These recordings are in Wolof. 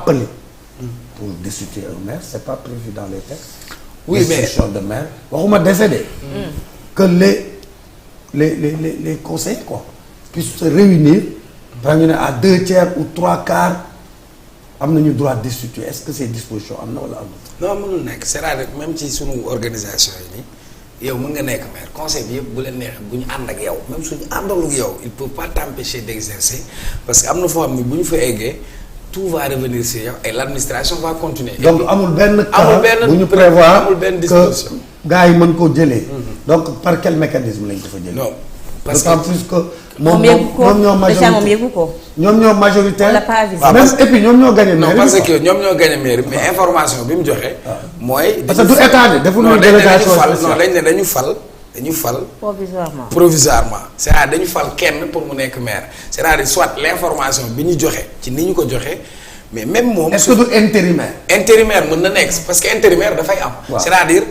rappelé. Pour destituer un maire c'est pas prévu dans les textes. Oui, mais destitution de maire waxuma décédé. que les conseils quoi puissent se réunir. ba ñu ne à 2/3 ou 3/4 am nañu droit de destituer est-ce que ces dispositions am na wala am na. non mënul nekk c'est-à-dire même ci sunu organisation yi nii yow mën nga nekk maire conseil bi yëpp bu leen neexee bu ñu ànd ak yow même suñu àndal ak yow il peut pas t'empêcher d'exercer parce que am na foo xam ne bu ñu fa eggee tout va revenir sur yow et l'administration va continuer. donc amul benn cas bu ñu prévoir amul benn disposition que gars yi mën koo jëlee. donc par quel mécanisme lañ ko fa jëlee. non parce d'autant que plus que. moom yëgu ko ñoom ñoo majoritaire. la pas avisé. même et puis ñoom ñoo gagné mairie. non parce que ñoom ñoo gagné mairie mais information bi mu joxe. mooy parce que du état de defuñu délégation non dañ ne dañu fal. provisoirement c'est-à-dire dañu fal kenn pour mu nekk maire c'est-à-dire soit l'information bi ñu joxe ci ni ñu ko joxe mais même moom. est-ce que du intérimaire. intérimaire mën na nekk parce que intérimaire dafay am. c'est-à-dire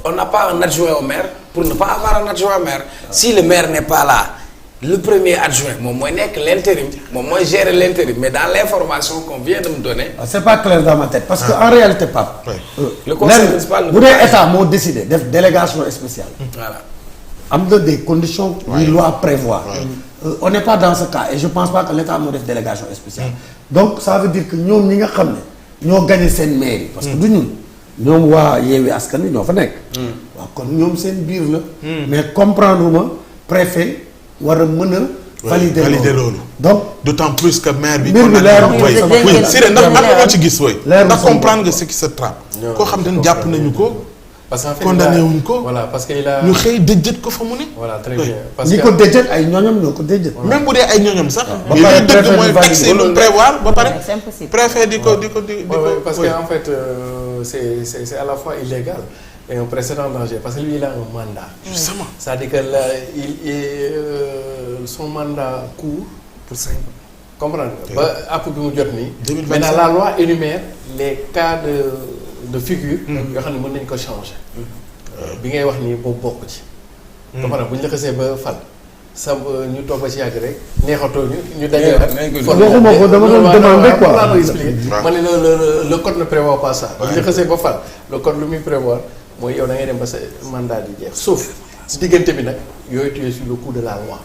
on n'a pas un adjoint au maire pour ne pas avoir un adjoint au maire. si le maire n'est pas là. le premier adjoint moom mooy nekk l'intérim moom mooy gérer l'intérim mais dans l'information qu'on vient de me donner. c'est pas clair dans ma tête parce que en réalité Pape. le conseil municipal bu dee état moo décidé def délégation spéciale. voilà am na des conditions. yu loi prévoit. on n'est pas dans ce cas et je pense pas que l'état moo def délégation spéciale. donc ça veut dire que ñoom ñi nga xam ne ñoo gagné seen mairie. parce que du ñun ñoom waa Yewwi Askan Wi ñoo fa nekk. waaw kon ñoom seen biir la. mais comprendre ma préfet. war a mën a. valider loolu donc d'autant plus que maire bi. mbir mi leer oui Siré ndax am na loo ci gis wooy. ndax comprendre nga ce qui se trame. koo xam ne jàpp nañu ko. parce que en fait condamné wuñ ko. voilà parce que il a ñu xëy dëjët ko fa mu ne. voilà très bien parce ñi que ko dëjët ay ñooñam ñoo ko dëjët. même bu dee ay ñooñam sax. ba li pare ñu dëgg mooy préfet texte yi lu prévoir ba pare. c'est impossible. préfet di ko. parce que en fait c'est à la fois illégal et un précédent danger parce que lui il a un mandat. Justement. C'est-à-dire que là son mandat court pour 5 ans. comprendre nga ba app bi mu jot nii. 2025. maintenant la loi énumère les cas de figure. yoo xam ne mën nañu ko changer. bi ngay wax nii boobu bokk ci. comprendre bu ñu la xasee ba fal. sa ñu toog ba ci yàgg rek neexatoo ñu daje rek. waxuma ko dama doon demander quoi. ma ne le code ne prévoit pas ça. bu ñu la xasee ba fal le code lu muy prévoir mooy yow da ngay dem ba sa mandat di jeex sauf si diggante bi nag yooyu tu es sur le coup de la loi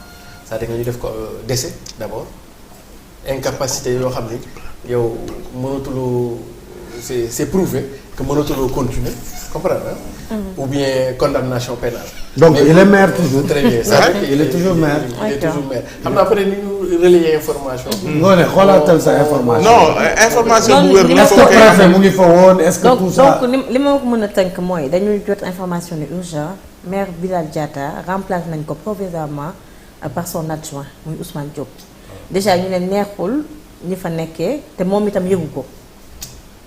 c'est-à-dire que ñu def ko décès d'abord incapacité yoo xam ni yow mënatuloo c'est prouvé que mënatuloo continuer comprendre ou bien condamnation pénale. donc il est maire toujours. très bien ça il est toujours maire. il est toujours maire xam naa peut-être ni ñu relayer information. non ne xoolaatal sa information. non information bu wér la. est-ce que préfet mu ngi fa woon est-ce que tout ça. donc li ma mën a tënk mooy dañuy jot information ni urgent maire Bilal Diatta remplacé nañ ko provisoirement par son adjoint muy Ousmane Diop déjà ñu ne neexul ñi fa nekkee te moom itam yëgu ko.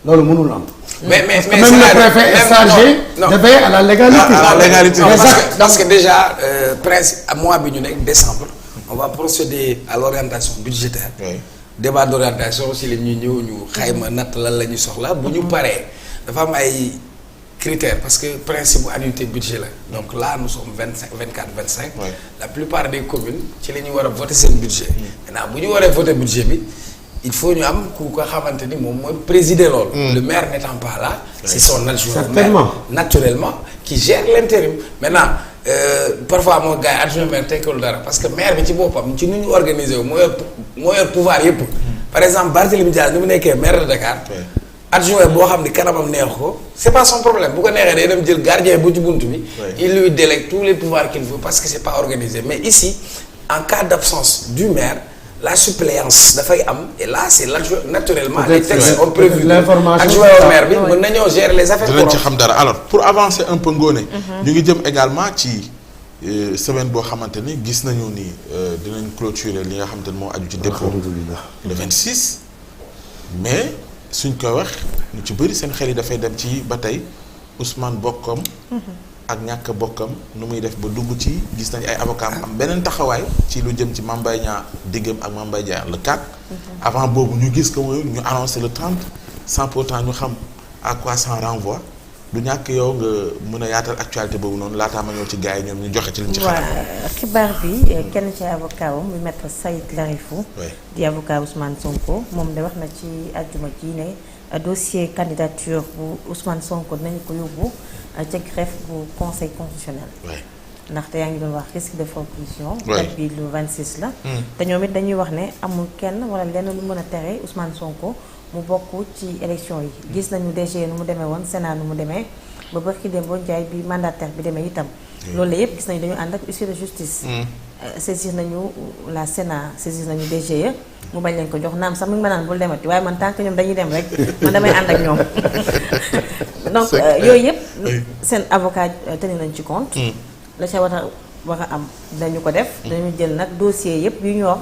loolu mënul am. mais parce que même le préfet est chargé de veiller à la légalité. à la légalité. parce que déjà principe mois bi ñu nekk décembre on va procéder à l'orientation budgétaire. Oui. débat d'orientation aussi la ñuy ñëw ñu xayma natt lan la ñu soxla. bu ñu paree dafa am ay critères parce que principe bu annuité budget la donc là nous sommes 24 25. Oui. la plupart des communes ci la ñu war a voter seen budget. maintenant bu ñu waree voter budget bi. il faut ñu am ku ko xamante ni moom mooy présider loolu. le maire n'étant pas là. c'est son adjoint certainement maire naturellement qui gère l'intérim. maintenant parfois moo gars yi adjoint maire tekkiwul dara parce que maire bi ci boppam ci nu ñu organiser wu moo yor pouvoir yëpp. par exemple Barthélémy Dias ni mu nekkee maire de Dakar. adjoint boo xam ni kanamam neex ko c'est pas son problème bu ko neexee day dem jël gardien bu ci buntu bi. il lui délègue tous les pouvoirs qu'il veut parce que c'est pas organisé mais ici en cas d'absence du maire. la suppléance dafay am et là c'est l'adjoint naturellement les textes ont prévu adjoint au maire bi mën nañoo gérer les affaires. dinañ ci xam dara alors pour avancer un peu Ngoné. ñu ngi jëm également ci semaine boo xamante ni gis nañu ni dinañ clôturer li nga xamante ni moo aju ci dépôt le 26 mais suñ koy wax ñu ci bëri seen xel yi dafay dem ci ba tey Ousmane bokkam ak ñàkk bokkam nu muy def ba dugg ci gis nañu ay avocat am beneen taxawaay ci lu jëm ci Mame Mbaye Niang diggam ak Mame Mbaye Niang le 4 avant boobu ñu gis que ñu annoncé le 30 sans pourtant ñu xam à quoi ça renvoie du ñàkk yow nga mën a yaatal actualité boobu noonu laataa ma ñëw ci gars yi ñoom ñu joxe ci liñ ci xalaat. waaw xibaar bi kenn ci avocat wam muy maître Saïd Larifou di avocat Ousmane Sonko moom de wax na ci àjjuma ji ne dossier candidature bu Ousmane Sonko dinañu ko yóbbu ca greffe bu conseil constitutionnel. ndaxte yaa ngi doon wax risque de forclusion. date bi le 26 la. te ñoom it dañuy wax ne amul kenn wala lenn lu mën a tere Ousmane Sonko mu bokk ci élection yi. gis nañu DG nu mu demee woon Sénat nu mu demee ba barki Demba Ndiaye bi mandataire bi demee itam. loolu la yëpp gis nañu dañu ànd ak huissier de justice. saisir nañu la Sénat saisir nañu DG mu bañ leen ko jox naam sax mu ngi ma naan bul demati waaye man tant que ñoom dañuy dem rek man damay ànd ak ñoom. donc yooyu yëpp seen avocat tenir nañ ci compte. la ca war a am dañu ko def. dañu jël nag dossier yëpp yu ñu wax.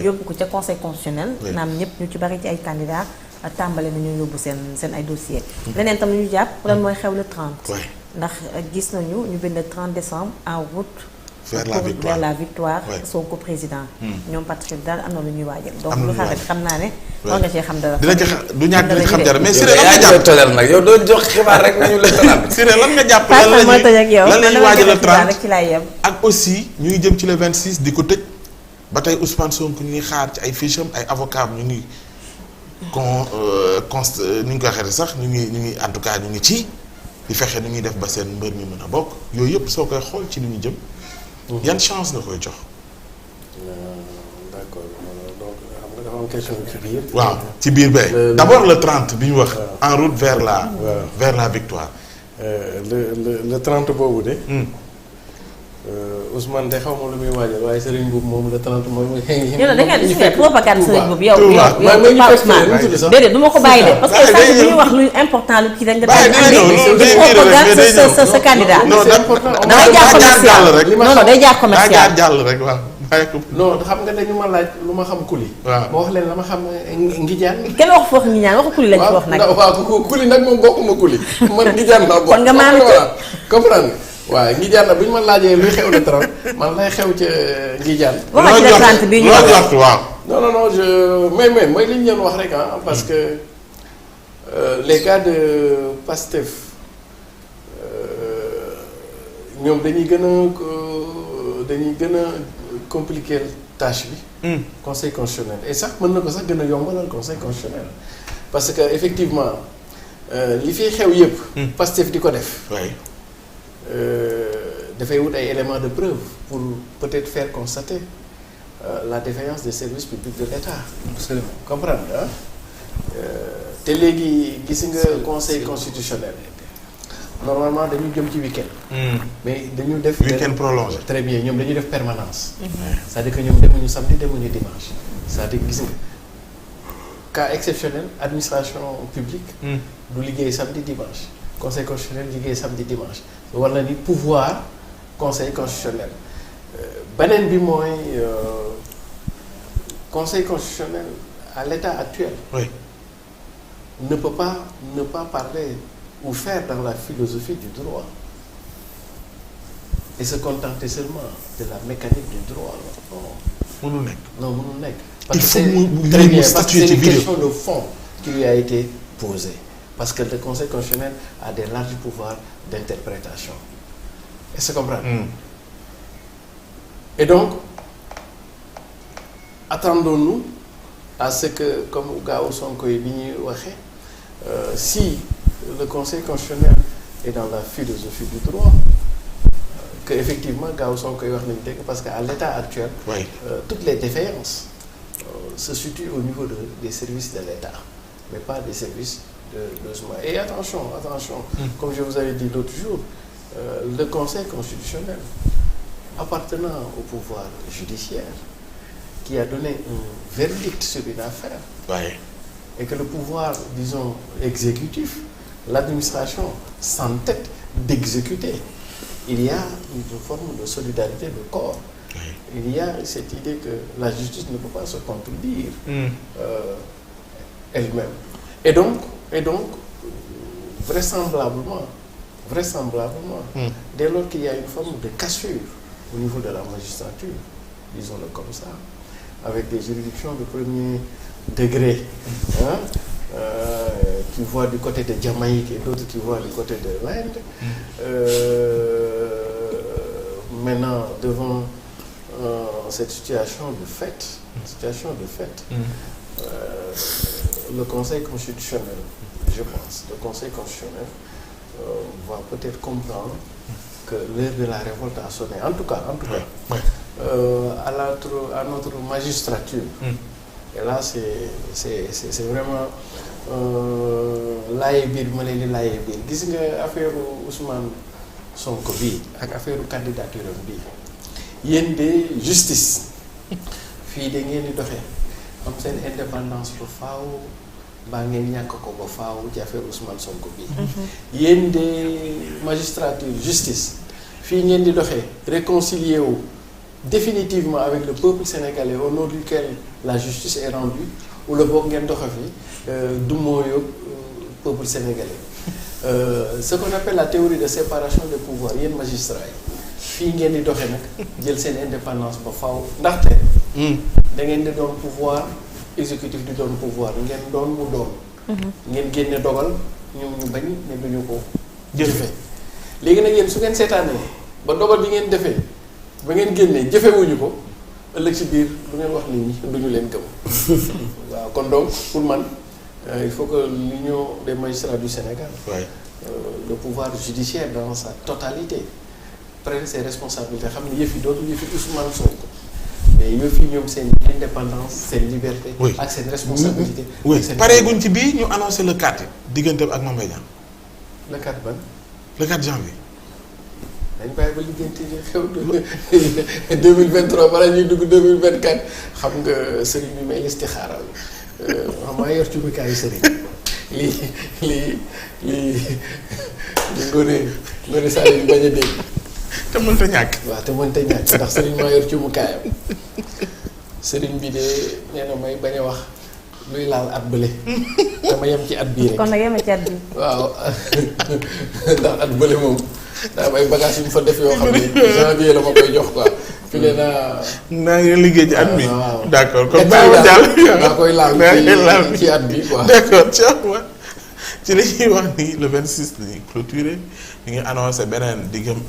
yóbbu ko ca conseil constitutionnel. naam ñëpp ñu ci bari ci ay candidats tàmbale nañu yóbbu seen ay dossiers. leneen tam lu ñu jàpp lan mooy xew le 30. ndax gis nañu ñu bind 30 décembre en route. vers la victoire Sonko président. ñoom patriote daal am na lu ñuy waajal. donc lu xarit xam naa ne. war nga cee xam dara. dina ci du ñàkk dina ci xam dara mais Siré lan nga jàpp tojal nag yow doo jox xibaar rek nañu la tonal. Siré lan nga jàpp lan la ñuy waajal le 30 ak aussi ñu ngi jëm ci le 26 di ko tëj ba tey Ousmane Sonko ñu ngi xaar ci ay fiches am ay avocats am ñu ngi ni ñu ko waxee sax ñu ngi en tout cas ñu ngi ci di fexe ni ñuy def ba seen mbër mi mën a bokk yooyu yëpp soo koy xool ci li ñu jëm. yan chance nga koy jox. d'accord donc xam nga dafa am question ci biir. waaw ci biir bay d'abord le 30 bi ñu wax. en route vers la victoire. le 30 boobu de. Ousmane de xaw ma lu muy waajal waaye Serigne Boub moom le 30 moom. yow da nga di suñu propagande Serigne Boub yow. yow Ousmane déedéet du ma ko bàyyi de. parce que saa bu ñu wax lu important lu kii dañ la di propagande sa candidat. non day jaar commercial non day jaar commercial. jàll rek waaw. non xam nga dañu ma laaj lu ma xam kuli. waaw ma wax leen la ma xam Ngijaan. kenn wax foofu Ngijaan waxu kuli lañ ci wax nag. waaw kuli nag moom bokkuma kuli man Ngijaan laa bokk. kon nga maam comprendre waaw Ngijaan nag bu ñu ma laajee luy xew le 30 man lay xew ca Ngijaan. waxal ci le 30 bii ñu wax waaw. non mais mooy li ñu leen wax rek ah parce que les gars de Pastef ñoom dañuy gën a compliquer tâche bi. conseil constitutionnel et sax mën na ko sax gën a yombalal conseil constitutionnel parce que effectivement li fiy xew yëpp. Pastef di ko def. dafay wut ay éléments de preuve pour peut-être faire constater la défaillance des services publics de l'État. Absolument comprendre ah. te léegi gis nga conseil constitutionnel normalement dañu jëm ci week-end. mais dañu def. week-end prolongé. très bien ñoom dañu def permanence. c'est-à-dire que ñoom demuñu samedi demuñu dimanche. c'est-à-dire gis nga cas exceptionnel administration publique. du liggéey samedi dimanche. conseil constitutionnel liggéey samedi dimanche. war na ni pouvoir conseil constitutionnel beneen bi mooy conseil constitutionnel à l'état actuel. ne peut pas parler ou faire dans la philosophie du droit et se contenter seulement de la mécanique du droit non. mënul nekk. non mënul nekk. il faut mu très bien parce que c'est une vidéo. question de fond qui lui a été posée parce que le conseil constitutionnel a des larges pouvoirs d'interprétation. Est-ce que vous comprenez? Et donc attendons-nous à ce que comme Gao Sonko yi bi ñuy waxee si le conseil constitutionnel est dans la philosophie du droit que effectivement Gao Sonko yi wax nañu dëgg parce que à l'état actuel toutes les défaillances se situent au niveau des services de l'État mais pas des services de l'OSMA. Et attention comme je vous avais dit l'autre jour le conseil constitutionnel appartenant au pouvoir judiciaire qui a donné un verdict sur une affaire et que le pouvoir, disons, exécutif, l'administration s'entête d'exécuter. Il y a une forme de solidarité de corps. Il y a cette idée que la justice ne peut pas se contredire elle-même. Et donc, vraisemblablement, dès lors qu'il y a une forme de cassure au niveau de la magistrature, disons-le comme ça, avec des juridictions de premier degré qui voient du côté de Jamaïque et d'autres qui voient du côté de l'Inde. Maintenant, devant cette situation de fait, le Conseil constitutionnel, je pense, le Conseil constitutionnel va peut-être comprendre que l'heure de la révolte a sonné. En tout cas, à notre magistrature. Et là, c'est vraiment laaye biir ma leen di laaye biir gis nga affaire Ousmane Sonko bii ak affaire candidature am bii yéen de justice fii da ngeen di doxee am seen indépendance ba faaw baa ngeen ñàkk ko ba faaw ci affaire Ousmane Sonko bii. yéen de magistrature justice fii ngeen di doxee réconcilier wu définitivement avec le peuple sénégalais au nom duquel la justice est rendue wala boog ngeen doxe fi du mooyu peuple sénégalais ce qu'on appelle la théorie de séparation des pouvoirs yéen magistrats yi fii ngeen di doxe nag jël seen indépendance ba faaw ndaxte da ngeen di doon pouvoir exécutif di doon pouvoir ngeen doon mu doon ngeen génne dogal ñu bañ ne duñu ko jëfe léegi nag yéen su ngeen seetaanee ba dogal bi ngeen defee ba ngeen génnee jëfewuñu ko ëllëg ci biir lu ngeen wax nit ñi duñu leen gëm waaw kon donc pour man il faut que l'Union des magistrats du Sénégal le pouvoir judiciaire dans sa totalité prenne ses responsabilités xam ne yëf yi dootul yëf yi Ousmane Sonko mais yëf yi ñoom seen indépendance seen liberté ak seen responsabilité pareeguñ ci bii ñu annoncé le 4 diggante ak Mame Mbaye Niang le 4 ban le 4 janvier dañ bàyyi ba liggéeyante xew 2023 bala ñuy dugg 2024 xam nga sëriñ bi may istixaaral xam maa yor ci bikaayu sëriñ lii ngoone saa yi bañ a dégg te mënta ñàkk waaw te mënta ñàkk ndax sëriñ maa yor ci mukaayam sëriñ bi de nee na may bañ a wax luy laal at bële dama yem ci at bii rek kon nag yem ci at bi waaw ndax at bële moom daa may bagage yu mu fa def yoo xam ne janvier la ma koy jox quoi fi lee naa ngi liggéey ci at mi waaw d'accord kon bàyyi ma jàll daa koy laal ci at bi quoi d'accord ci li ñuy wax ni le 26 ni clôturé ñu ngi annoncé beneen diggam ak